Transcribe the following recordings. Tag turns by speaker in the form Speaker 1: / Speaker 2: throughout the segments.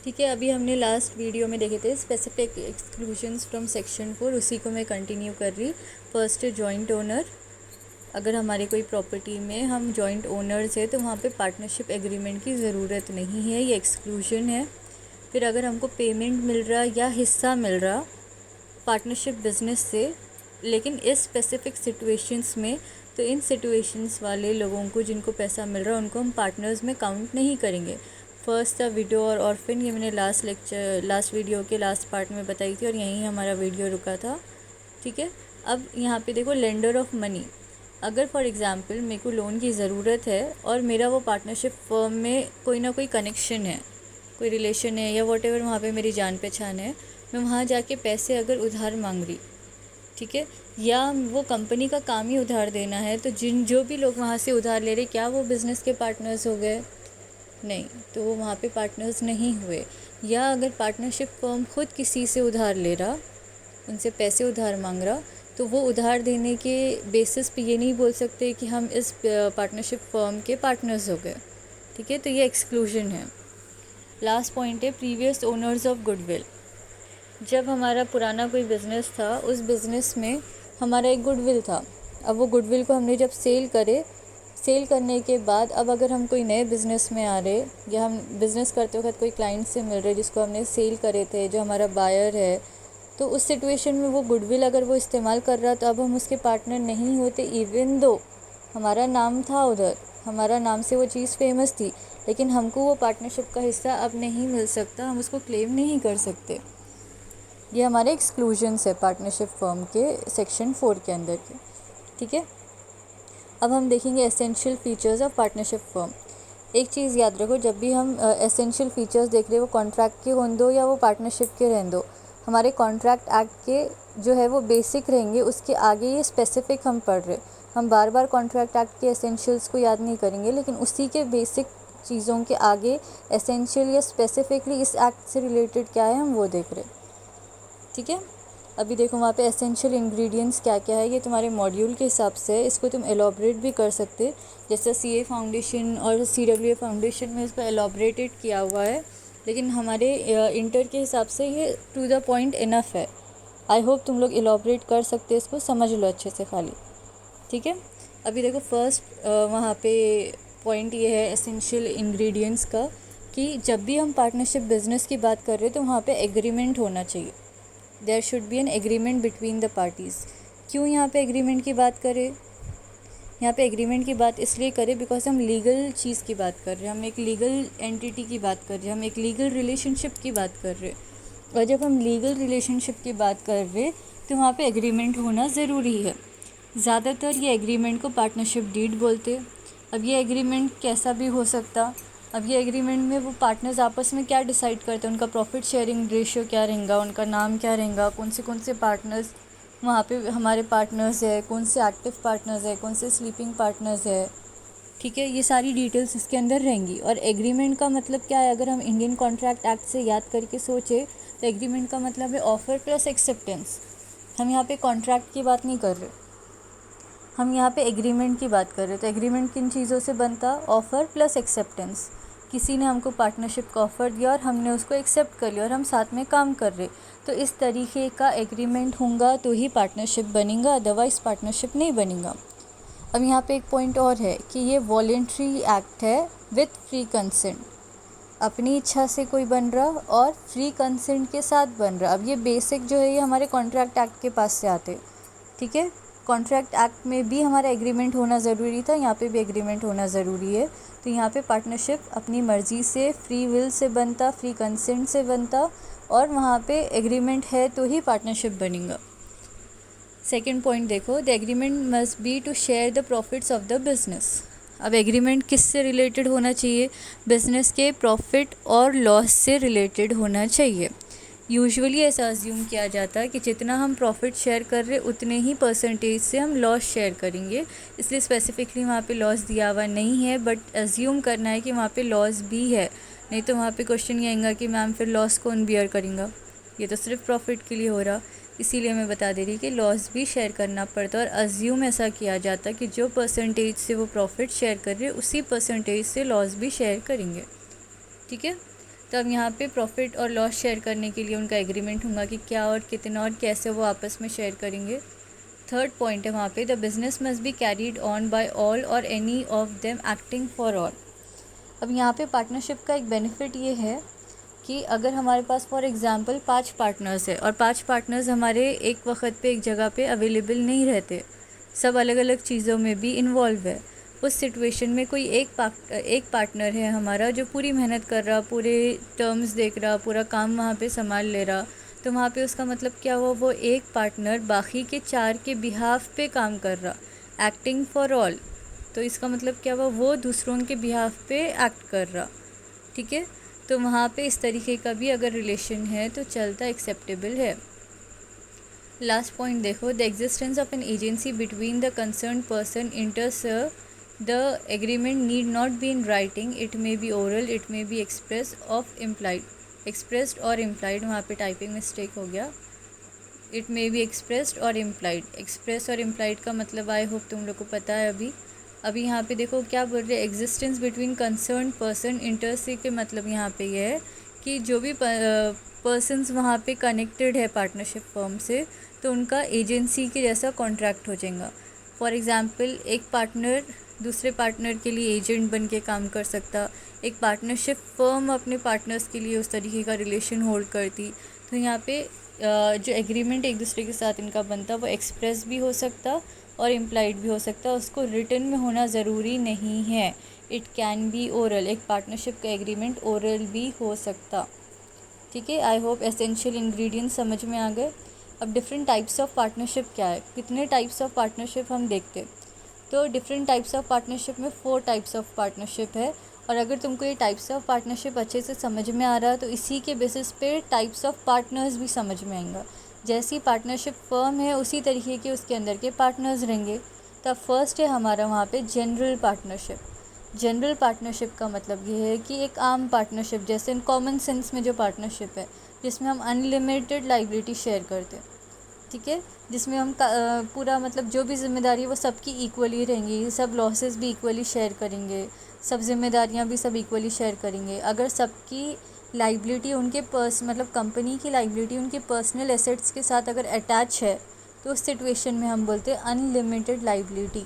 Speaker 1: ठीक है, अभी हमने लास्ट वीडियो में देखे थे स्पेसिफिक एक्सक्लूजन्स फ्रॉम सेक्शन 4, उसी को मैं कंटिन्यू कर रही। फर्स्ट है जॉइंट ओनर। अगर हमारे कोई प्रॉपर्टी में हम जॉइंट ओनर्स है तो वहाँ पे पार्टनरशिप एग्रीमेंट की ज़रूरत नहीं है, ये एक्सक्लूजन है। फिर अगर हमको पेमेंट मिल रहा या हिस्सा मिल रहा पार्टनरशिप बिजनेस से, लेकिन इस स्पेसिफिक सिचुएशंस में, तो इन सिचुएशंस वाले लोगों को जिनको पैसा मिल रहा है उनको हम पार्टनर्स में काउंट नहीं करेंगे। फर्स्ट था विडो और ऑर्फन, ये मैंने लास्ट वीडियो के लास्ट पार्ट में बताई थी और यहीं हमारा वीडियो रुका था। ठीक है, अब यहाँ पे देखो लेंडर ऑफ मनी। अगर फॉर एग्ज़ाम्पल मेरे को लोन की ज़रूरत है और मेरा वो पार्टनरशिप फर्म में कोई ना कोई कनेक्शन है, कोई रिलेशन है या वॉट एवर, वहाँ पर मेरी जान पहचान है, मैं वहाँ जाके पैसे अगर उधार मांग रही, ठीक है, या वो कंपनी का काम ही उधार देना है, तो जो भी लोग वहाँ से उधार ले रहे, क्या वो बिज़नेस के पार्टनर्स हो गए? नहीं, तो वो वहाँ पे पार्टनर्स नहीं हुए। या अगर पार्टनरशिप फर्म खुद किसी से उधार ले रहा, उनसे पैसे उधार मांग रहा, तो वो उधार देने के बेसिस पे ये नहीं बोल सकते कि हम इस पार्टनरशिप फर्म के पार्टनर्स हो गए। ठीक है, तो ये एक्सक्लूजन है। लास्ट पॉइंट है प्रीवियस ओनर्स ऑफ गुडविल। जब हमारा पुराना कोई बिज़नेस था, उस बिज़नेस में हमारा एक गुडविल था। अब वो गुडविल को हमने जब सेल करने के बाद, अब अगर हम कोई नए बिज़नेस में आ रहे या हम बिज़नेस करते वक्त कोई क्लाइंट से मिल रहे जिसको हमने सेल करे थे, जो हमारा बायर है, तो उस सिचुएशन में वो गुडविल अगर वो इस्तेमाल कर रहा, तो अब हम उसके पार्टनर नहीं होते। इवन दो हमारा नाम था उधर, हमारा नाम से वो चीज़ फेमस थी, लेकिन हमको वो पार्टनरशिप का हिस्सा अब नहीं मिल सकता, हम उसको क्लेम नहीं कर सकते। ये हमारे एक्सक्लूजन्स है पार्टनरशिप फर्म के सेक्शन 4 के अंदर के। ठीक है, अब हम देखेंगे essential features of partnership firm. एक चीज़ याद रखो, जब भी हम एसेंशियल फीचर्स देख रहे हैं, वो कॉन्ट्रैक्ट के हों दो या वो पार्टनरशिप के रहने दो, हमारे कॉन्ट्रैक्ट एक्ट के जो है वो बेसिक रहेंगे, उसके आगे ये स्पेसिफिक हम पढ़ रहे। हम बार बार कॉन्ट्रैक्ट एक्ट के एसेंशियल्स को याद नहीं करेंगे, लेकिन उसी के बेसिक चीज़ों के आगे एसेंशियल या स्पेसिफिकली इस एक्ट से रिलेटेड क्या है हम वो देख रहे। ठीक है, अभी देखो वहाँ पे एसेंशियल इंग्रेडिएंट्स क्या क्या है, ये तुम्हारे मॉड्यूल के हिसाब से है, इसको तुम एलॉबरेट भी कर सकते, जैसे CA फाउंडेशन और CWA फाउंडेशन में इस पर एलॉबरेटेड किया हुआ है, लेकिन हमारे इंटर के हिसाब से ये टू द पॉइंट इनफ है। आई होप तुम लोग एलॉबरेट कर सकते, इसको समझ लो अच्छे से खाली। ठीक है, अभी देखो फर्स्ट वहाँ पे पॉइंट ये है एसेंशियल इंग्रेडिएंट्स का, कि जब भी हम पार्टनरशिप बिजनेस की बात कर रहे हैं तो वहाँ पे एग्रीमेंट होना चाहिए। There should be an agreement between the parties. क्यों यहाँ पे एग्रीमेंट की बात करें? यहाँ पे एग्रीमेंट की बात इसलिए करें बिकॉज हम लीगल चीज़ की बात कर रहे हैं, हम एक लीगल एंटिटी की बात कर रहे हैं, हम एक लीगल रिलेशनशिप की बात कर रहे हैं। और जब हम लीगल रिलेशनशिप की बात कर रहे हैं तो वहाँ पे एग्रीमेंट होना ज़रूरी है। ज़्यादातर ये एग्रीमेंट को पार्टनरशिप डीड बोलते हैं। अब ये एग्रीमेंट कैसा भी हो सकता, अब ये एग्रीमेंट में वो पार्टनर्स आपस में क्या डिसाइड करते हैं, उनका प्रॉफिट शेयरिंग रेशियो क्या रहेगा, उनका नाम क्या रहेगा, कौन से पार्टनर्स वहाँ पे हमारे पार्टनर्स है, कौन से एक्टिव पार्टनर्स है, कौन से स्लीपिंग पार्टनर्स है। ठीक है, ये सारी डिटेल्स इसके अंदर रहेंगी। और एग्रीमेंट का मतलब क्या है, अगर हम इंडियन कॉन्ट्रैक्ट एक्ट से याद करके सोचे तो एग्रीमेंट का मतलब है ऑफ़र प्लस एक्सेप्टेंस। हम यहाँ पे कॉन्ट्रैक्ट की बात नहीं कर रहे, हम यहाँ पे एग्रीमेंट की बात कर रहे। तो एग्रीमेंट किन चीज़ों से बनता? Offer plus acceptance. किसी ने हमको पार्टनरशिप का ऑफ़र दिया और हमने उसको एक्सेप्ट कर लिया और हम साथ में काम कर रहे, तो इस तरीके का एग्रीमेंट होगा तो ही पार्टनरशिप बनेगा, अदरवाइज़ पार्टनरशिप नहीं बनेगा। अब यहाँ पे एक पॉइंट और है कि ये वॉलेंट्री एक्ट है विथ फ्री कंसेंट। अपनी इच्छा से कोई बन रहा और फ्री कंसेंट के साथ बन रहा। अब ये बेसिक जो है ये हमारे कॉन्ट्रैक्ट एक्ट के पास से आते। ठीक है, कॉन्ट्रैक्ट एक्ट में भी हमारा एग्रीमेंट होना ज़रूरी था, यहाँ पे भी एग्रीमेंट होना ज़रूरी है। तो यहाँ पे पार्टनरशिप अपनी मर्ज़ी से, फ्री विल से बनता, फ्री कंसेंट से बनता, और वहाँ पे एग्रीमेंट है तो ही पार्टनरशिप बनेगा। सेकंड पॉइंट देखो, the agreement must be to share the profits of the business. अब एग्रीमेंट किस से रिलेटेड होना चाहिए? बिज़नेस के प्रॉफिट और लॉस से रिलेटेड होना चाहिए। यूजुअली ऐसा अज्यूम किया जाता है कि जितना हम प्रॉफिट शेयर कर रहे उतने ही परसेंटेज से हम लॉस शेयर करेंगे, इसलिए स्पेसिफिकली वहाँ पे लॉस दिया हुआ नहीं है, बट अज्यूम करना है कि वहाँ पे लॉस भी है। नहीं तो वहाँ पे क्वेश्चन ये आएगा कि मैम फिर लॉस कौन बियर करेगा, ये तो सिर्फ प्रॉफिट के लिए हो रहा। इसीलिए मैं बता दे रही कि लॉस भी शेयर करना पड़ता है, और अज्यूम ऐसा किया जाता कि जो परसेंटेज से वो प्रॉफिट शेयर कर रहे उसी परसेंटेज से लॉस भी शेयर करेंगे। ठीक है, तो अब यहाँ पे प्रॉफिट और लॉस शेयर करने के लिए उनका एग्रीमेंट होगा कि क्या और कितना और कैसे वो आपस में शेयर करेंगे। थर्ड पॉइंट है वहाँ पे, the business must be carried on by all or any of them acting for all. अब यहाँ पे पार्टनरशिप का एक बेनिफिट ये है कि अगर हमारे पास फॉर एग्ज़ाम्पल 5 पार्टनर्स है और 5 पार्टनर्स हमारे एक वक्त पे एक जगह पे अवेलेबल नहीं रहते, सब अलग अलग चीज़ों में भी इन्वॉल्व है, उस सिचुएशन में कोई एक पार्टनर है हमारा जो पूरी मेहनत कर रहा, पूरे टर्म्स देख रहा, पूरा काम वहाँ पे संभाल ले रहा, तो वहाँ पे उसका मतलब क्या हुआ, वो एक पार्टनर बाकी के 4 के बिहाफ पे काम कर रहा, एक्टिंग फॉर ऑल। तो इसका मतलब क्या हुआ, वो दूसरों के बिहाफ पे एक्ट कर रहा। ठीक है, तो वहाँ पे इस तरीके का भी अगर रिलेशन है तो चलता, एक्सेप्टेबल है। लास्ट पॉइंट देखो, the existence of an agency between the concern person इंटर्स the agreement need not be in writing, it may be oral, it may be expressed और इम्प्लाइड। वहाँ पे टाइपिंग मिस्टेक हो गया, इट मे बी एक्सप्रेस्ड और implied. Express और implied का मतलब I hope तुम लोग को पता है। अभी यहाँ पे देखो क्या बोल रहे, एग्जिस्टेंस बिटवीन कंसर्न पर्सन इंटरसी के मतलब यहाँ पे ये है कि जो भी पर्सन्स वहाँ पे कनेक्टेड है पार्टनरशिप फर्म से, तो उनका एजेंसी के जैसा कॉन्ट्रैक्ट हो जाएगा। फॉर एग्ज़ाम्पल एक पार्टनर दूसरे पार्टनर के लिए एजेंट बन के काम कर सकता, एक पार्टनरशिप फर्म अपने पार्टनर्स के लिए उस तरीके का रिलेशन होल्ड करती। तो यहाँ पे जो एग्रीमेंट एक दूसरे के साथ इनका बनता वो एक्सप्रेस भी हो सकता और इम्प्लाइड भी हो सकता, उसको रिटन में होना ज़रूरी नहीं है। इट कैन बी ओरल, एक पार्टनरशिप का एग्रीमेंट ओरल भी हो सकता। ठीक है, आई होप एसेंशियल इंग्रेडिएंट्स समझ में आ गए। अब डिफरेंट टाइप्स ऑफ पार्टनरशिप क्या है, कितने टाइप्स ऑफ पार्टनरशिप हम देखते, तो डिफरेंट टाइप्स ऑफ पार्टनरशिप में 4 टाइप्स ऑफ पार्टनरशिप है। और अगर तुमको ये टाइप्स ऑफ पार्टनरशिप अच्छे से समझ में आ रहा है तो इसी के बेसिस पे टाइप्स ऑफ पार्टनर्स भी समझ में आएंगा। जैसी पार्टनरशिप फर्म है उसी तरीके के उसके अंदर के पार्टनर्स रहेंगे। तो फर्स्ट है हमारा वहाँ पे जनरल पार्टनरशिप। जनरल पार्टनरशिप का मतलब ये है कि एक आम पार्टनरशिप, जैसे कॉमन सेंस में जो पार्टनरशिप है जिसमें हम अनलिमिटेड लायबिलिटी शेयर करते हैं। ठीक है, जिसमें हम पूरा मतलब जो भी जिम्मेदारी है वो सबकी इक्वली रहेंगी, सब लॉसेस भी इक्वली शेयर करेंगे, सब जिम्मेदारियां भी सब इक्वली शेयर करेंगे। अगर सबकी लायबिलिटी उनके मतलब कंपनी की लायबिलिटी उनके पर्सनल एसेट्स के साथ अगर अटैच है तो उस सिचुएशन में हम बोलते हैं अनलिमिटेड लायबिलिटी।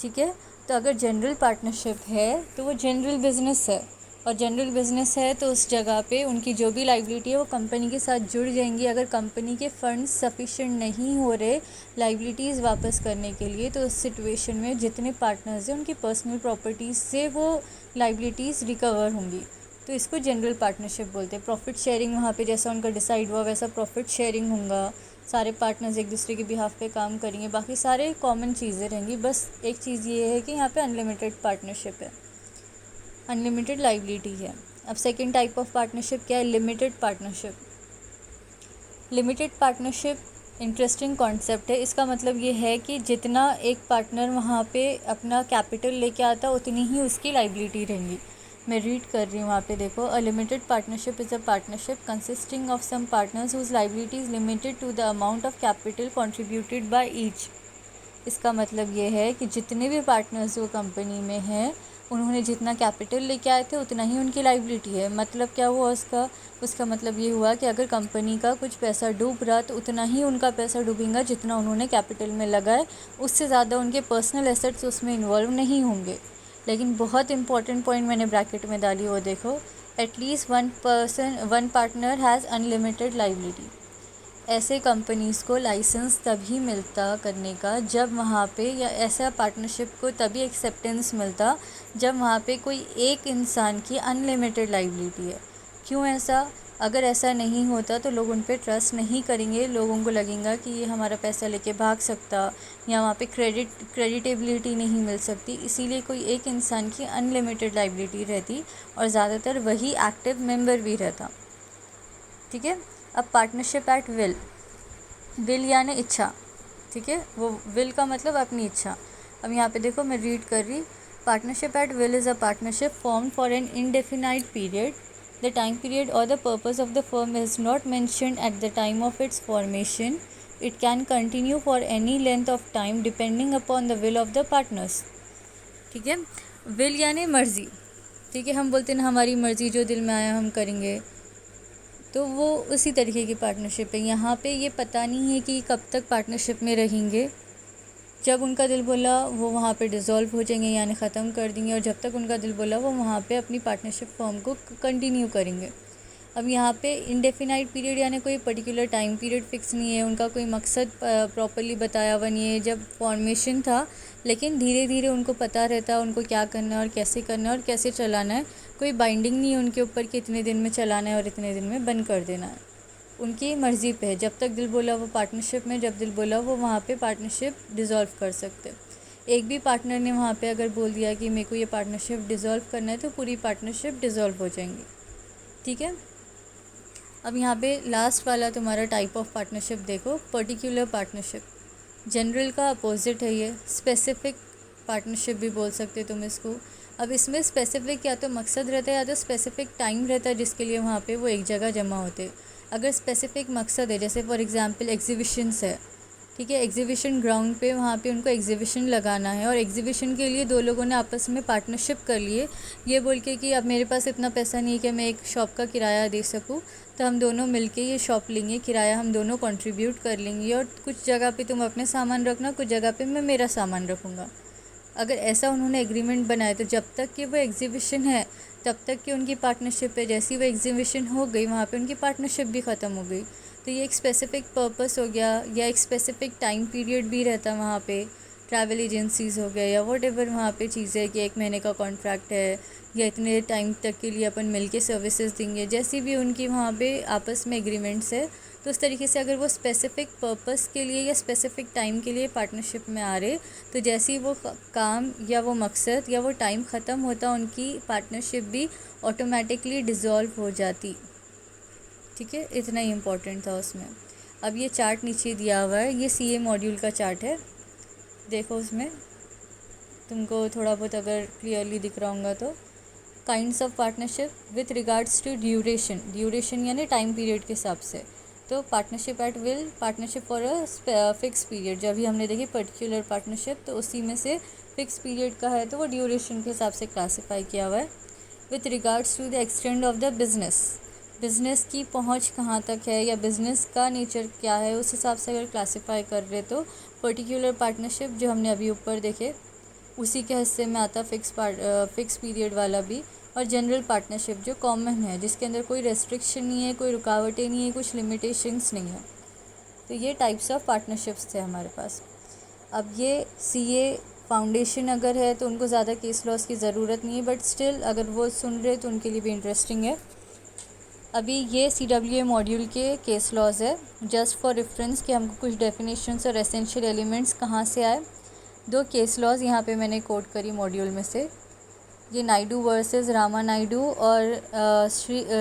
Speaker 1: ठीक है, तो अगर जनरल पार्टनरशिप है तो वो जनरल बिजनेस है, और जनरल बिजनेस है तो उस जगह पे उनकी जो भी लायबिलिटी है वो कंपनी के साथ जुड़ जाएंगी। अगर कंपनी के फंड्स सफिशिएंट नहीं हो रहे लायबिलिटीज़ वापस करने के लिए, तो उस सिचुएशन में जितने पार्टनर्स हैं उनकी पर्सनल प्रॉपर्टीज़ से वो लायबिलिटीज़ रिकवर होंगी। तो इसको जनरल पार्टनरशिप बोलते हैं। प्रॉफिट शेयरिंग वहाँ पे जैसा उनका डिसाइड हुआ वैसा प्रॉफिट शेयरिंग होगा, सारे पार्टनर्स एक दूसरे के बिहाफ पे काम करेंगे, बाकी सारे कॉमन चीज़ें रहेंगी। बस एक चीज़ ये है कि यहाँ पे अनलिमिटेड पार्टनरशिप है, अनलिमिटेड लायबिलिटी है। अब सेकंड टाइप ऑफ पार्टनरशिप क्या है, limited partnership. Limited partnership interesting concept है। इसका मतलब ये है कि जितना एक पार्टनर वहाँ पे अपना कैपिटल लेके आता उतनी ही उसकी लायबिलिटी रहेंगी। मैं रीड कर रही हूँ वहाँ पे देखो, a limited partnership is a partnership consisting of some partners whose liability is limited to the amount of capital contributed by each. इसका मतलब ये है कि जितने भी पार्टनर्स वो कंपनी में हैं उन्होंने जितना कैपिटल लेके आए थे उतना ही उनकी लायबिलिटी है। मतलब क्या हुआ उसका मतलब ये हुआ कि अगर कंपनी का कुछ पैसा डूब रहा तो उतना ही उनका पैसा डूबेगा जितना उन्होंने कैपिटल में लगाए, उससे ज़्यादा उनके पर्सनल एसेट्स उसमें इन्वॉल्व नहीं होंगे। लेकिन बहुत इंपॉर्टेंट पॉइंट मैंने ब्रैकेट में डाली, वो देखो, at least one partner has unlimited liability. ऐसे कंपनीज़ को लाइसेंस तभी मिलता करने का जब वहाँ पे, या ऐसा पार्टनरशिप को तभी एक्सेप्टेंस मिलता जब वहाँ पे कोई एक इंसान की अनलिमिटेड लायबिलिटी है। क्यों ऐसा? अगर ऐसा नहीं होता तो लोग उन पे ट्रस्ट नहीं करेंगे, लोगों को लगेगा कि ये हमारा पैसा लेके भाग सकता, या वहाँ पे क्रेडिटेबिलिटी नहीं मिल सकती। इसीलिए कोई एक इंसान की अनलिमिटेड लायबिलिटी रहती और ज़्यादातर वही एक्टिव मेंबर भी रहता। ठीक है, अब पार्टनरशिप एट विल यानी इच्छा। ठीक है, वो विल का मतलब अपनी इच्छा। अब यहाँ पे देखो मैं रीड कर रही, partnership at will is a partnership form for an indefinite period. The time period or the purpose of the firm is not mentioned at the time of its formation. It can continue for any length of time depending upon the will of the partners. ठीक है, will यानी मर्जी। ठीक है, हम बोलते हैं ना हमारी मर्ज़ी, जो दिल में आया हम करेंगे, तो वो उसी तरीके की पार्टनरशिप है। यहाँ पे ये पता नहीं है कि कब तक पार्टनरशिप में रहेंगे। जब उनका दिल बोला वो वहाँ पे डिज़ोल्व हो जाएंगे, यानी ख़त्म कर देंगे, और जब तक उनका दिल बोला वो वहाँ पे अपनी पार्टनरशिप फॉर्म को कंटिन्यू करेंगे। अब यहाँ पे इंडेफिनाइट पीरियड यानी कोई पर्टिकुलर टाइम पीरियड फ़िक्स नहीं है, उनका कोई मकसद प्रॉपर्ली बताया हुआ नहीं है जब फॉर्मेशन था, लेकिन धीरे धीरे उनको पता रहता है उनको क्या करना है और कैसे करना है और कैसे चलाना है। कोई बाइंडिंग नहीं है उनके ऊपर कि इतने दिन में चलाना है और इतने दिन में बंद कर देना है। उनकी मर्ज़ी पे है, जब तक दिल बोला वो पार्टनरशिप में, जब दिल बोला वो वहाँ पे पार्टनरशिप डिज़ोल्व कर सकते। एक भी पार्टनर ने वहाँ पे अगर बोल दिया कि मेरे को ये पार्टनरशिप डिज़ोल्व करना है तो पूरी पार्टनरशिप डिज़ोल्व हो जाएंगी। ठीक है, अब यहाँ पे लास्ट वाला तुम्हारा टाइप ऑफ पार्टनरशिप देखो, पर्टिकुलर पार्टनरशिप। जनरल का अपोजिट है ये, स्पेसिफिक पार्टनरशिप भी बोल सकते तुम इसको। अब इसमें स्पेसिफिक या तो मकसद रहता है या तो स्पेसिफिक टाइम रहता है जिसके लिए वहाँ पे वो एक जगह जमा होते। अगर स्पेसिफिक मकसद है, जैसे फॉर एग्जांपल एग्जीबिशंस है, ठीक है, एग्जीबिशन ग्राउंड पे वहाँ पे उनको एग्जीबिशन लगाना है और एग्जीबिशन के लिए दो लोगों ने आपस में पार्टनरशिप कर लिए, ये बोल के कि अब मेरे पास इतना पैसा नहीं है कि मैं एक शॉप का किराया दे सकूँ, तो हम दोनों मिलके ये शॉप लेंगे, किराया हम दोनों कंट्रीब्यूट कर लेंगे, और कुछ जगह पे तुम अपने सामान रखना, कुछ जगह पे मैं मेरा सामान रखूँगा। अगर ऐसा उन्होंने एग्रीमेंट बनाया तो जब तक कि वो एग्जीबिशन है तब तक कि उनकी पार्टनरशिप है। जैसे ही वो एग्जीबिशन हो गई वहाँ पे उनकी पार्टनरशिप भी ख़त्म हो गई। तो ये एक स्पेसिफिक पर्पस हो गया, या एक स्पेसिफिक टाइम पीरियड भी रहता वहाँ पे, ट्रैवल एजेंसीज़ हो गए या वॉट एवर वहाँ पे चीज़ें है कि 1 महीने का कॉन्ट्रैक्ट है या इतने टाइम तक के लिए अपन मिलके सर्विसेज देंगे, जैसी भी उनकी वहाँ पे आपस में एग्रीमेंट्स है। तो उस तरीके से अगर वो स्पेसिफिक पर्पस के लिए या स्पेसिफिक टाइम के लिए पार्टनरशिप में आ रहे, तो जैसे ही वो काम या वो मकसद या वो टाइम ख़त्म होता, उनकी पार्टनरशिप भी ऑटोमेटिकली डिज़ोल्व हो जाती। ठीक है, इतना ही इम्पोर्टेंट था उसमें। अब ये चार्ट नीचे दिया हुआ है, ये CA मॉड्यूल का चार्ट है, देखो उसमें तुमको थोड़ा बहुत अगर क्लियरली दिख रहा होगा तो। Kinds of partnership with regards to duration यानी टाइम पीरियड के हिसाब से, तो partnership at will, partnership for a fix period, जब भी हमने देखी पर्टिकुलर पार्टनरशिप, तो उसी में से फिक्स पीरियड का है तो वो ड्यूरेशन के हिसाब से क्लासीफाई किया हुआ है। With regards to the extent of the business की पहुंच कहाँ तक है या बिज़नेस का नेचर क्या है, उस हिसाब से अगर क्लासीफाई कर रहे तो पर्टिकुलर पार्टनरशिप जो हमने अभी ऊपर देखे उसी के हिस्से में आता फिक्स पीरियड वाला भी, और जनरल पार्टनरशिप जो कॉमन है जिसके अंदर कोई रेस्ट्रिक्शन नहीं है, कोई रुकावटें नहीं है, कुछ लिमिटेशंस नहीं है। तो ये टाइप्स ऑफ पार्टनरशिप्स थे हमारे पास। अब ये CA फाउंडेशन अगर है तो उनको ज़्यादा केस लॉस की ज़रूरत नहीं है, बट स्टिल अगर वो सुन रहे तो उनके लिए भी इंटरेस्टिंग है। अभी ये CWA मॉड्यूल के केस लॉज है, जस्ट फॉर रेफरेंस कि हमको कुछ डेफिनेशंस और एसेंशियल एलिमेंट्स कहाँ से आए। 2 केस लॉज यहाँ पे मैंने कोट करी मॉड्यूल में से, ये नायडू वर्सेस रामा नायडू और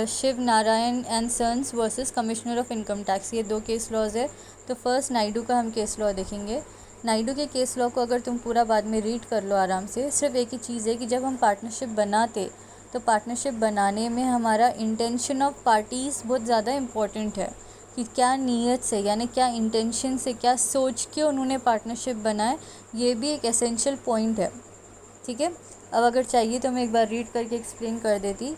Speaker 1: Shiv Narayan and sons versus commissioner of income tax, ये 2 केस लॉज है। तो फर्स्ट नायडू का हम केस लॉ देखेंगे। नायडू के केस लॉ को अगर तुम पूरा बाद में रीड कर लो आराम से, सिर्फ एक ही चीज़ है कि जब हम पार्टनरशिप बनाते तो पार्टनरशिप बनाने में हमारा इंटेंशन ऑफ पार्टीज़ बहुत ज़्यादा इम्पॉर्टेंट है, कि क्या नीयत से यानी क्या इंटेंशन से, क्या सोच के उन्होंने पार्टनरशिप बनाए, ये भी एक एसेंशियल पॉइंट है। ठीक है, अब अगर चाहिए तो मैं एक बार रीड करके एक्सप्लेन कर देती।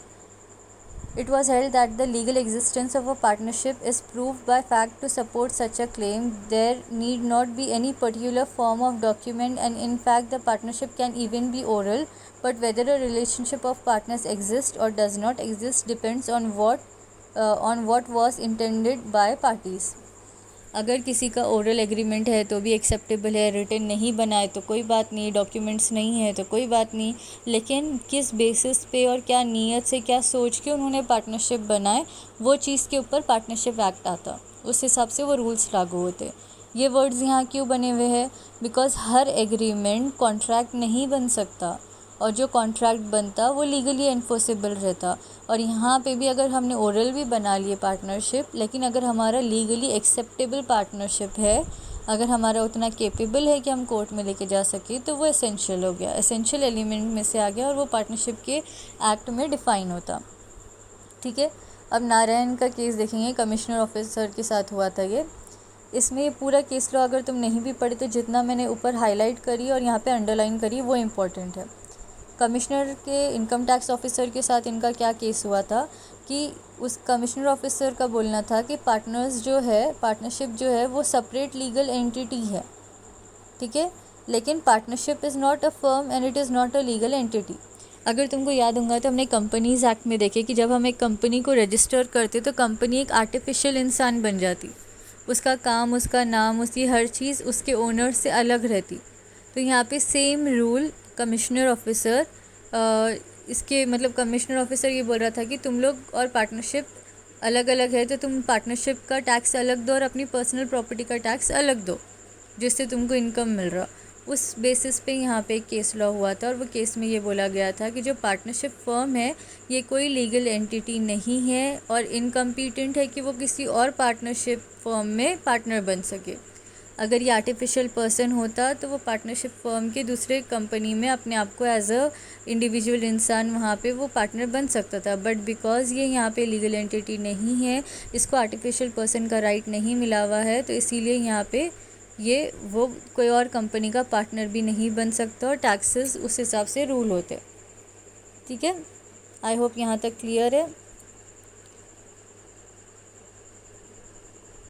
Speaker 1: It was held that the legal existence of a partnership is proved by fact. To support such a claim, there need not be any particular form of document, and in fact the partnership can even be oral, but whether a relationship of partners exists or does not exist depends on what was intended by parties. अगर किसी का oral agreement है तो भी acceptable है, written नहीं बनाए तो कोई बात नहीं, डॉक्यूमेंट्स नहीं है तो कोई बात नहीं, लेकिन किस बेसिस पे और क्या नीयत से, क्या सोच के उन्होंने पार्टनरशिप बनाए, वो चीज़ के ऊपर पार्टनरशिप एक्ट आता, उस हिसाब से वो रूल्स लागू होते। ये वर्ड्स यहाँ क्यों बने हुए हैं, बिकॉज हर एग्रीमेंट कॉन्ट्रैक्ट नहीं बन सकता, और जो कॉन्ट्रैक्ट बनता वो लीगली एनफोर्सेबल रहता। और यहाँ पे भी अगर हमने ओरल भी बना लिए पार्टनरशिप, लेकिन अगर हमारा लीगली एक्सेप्टेबल पार्टनरशिप है, अगर हमारा उतना केपेबल है कि हम कोर्ट में लेके जा सके, तो वो एसेंशियल हो गया, एसेंशियल एलिमेंट में से आ गया और वो पार्टनरशिप के एक्ट में डिफ़ाइन होता। ठीक है, अब नारायण का केस देखेंगे, कमिश्नर ऑफिसर के साथ हुआ था ये। इसमें ये पूरा केस लॉ अगर तुम नहीं भी पढ़े तो जितना मैंने ऊपर हाईलाइट करी और यहाँ पे अंडरलाइन करी वो इम्पोर्टेंट है। कमिश्नर के इनकम टैक्स ऑफिसर के साथ इनका क्या केस हुआ था कि उस कमिश्नर ऑफिसर का बोलना था कि पार्टनर्स जो है, पार्टनरशिप जो है वो सेपरेट लीगल एंटिटी है, ठीक है, लेकिन partnership is not a firm and it is not a legal entity. अगर तुमको याद होगा तो हमने कंपनीज़ एक्ट में देखे कि जब हम एक कंपनी को रजिस्टर करते तो कंपनी एक आर्टिफिशियल इंसान बन जाती, उसका काम, उसका नाम, उसकी हर चीज़ उसके ओनर से अलग रहती। तो यहाँ पे सेम रूल कमिश्नर ऑफिसर इसके मतलब कमिश्नर ऑफिसर ये बोल रहा था कि तुम लोग और पार्टनरशिप अलग अलग है, तो तुम पार्टनरशिप का टैक्स अलग दो और अपनी पर्सनल प्रॉपर्टी का टैक्स अलग दो, जिससे तुमको इनकम मिल रहा। उस बेसिस पे यहाँ पे एक केस लॉ हुआ था और वो केस में ये बोला गया था कि जो पार्टनरशिप फर्म है ये कोई लीगल एंटिटी नहीं है और इनकम्पिटेंट है कि वो किसी और पार्टनरशिप फर्म में पार्टनर बन सके। अगर ये आर्टिफिशियल पर्सन होता तो वो पार्टनरशिप फर्म के दूसरे कंपनी में अपने आप को एज अ इंडिविजुअल इंसान वहाँ पे वो पार्टनर बन सकता था, बट बिकॉज़ ये यहाँ पे लीगल एंटिटी नहीं है, इसको आर्टिफिशियल पर्सन का राइट नहीं मिला हुआ है, तो इसीलिए यहाँ पे ये वो कोई और कंपनी का पार्टनर भी नहीं बन सकता और टैक्सेस उस हिसाब से रूल होते। ठीक है, आई होप यहाँ तक क्लियर है।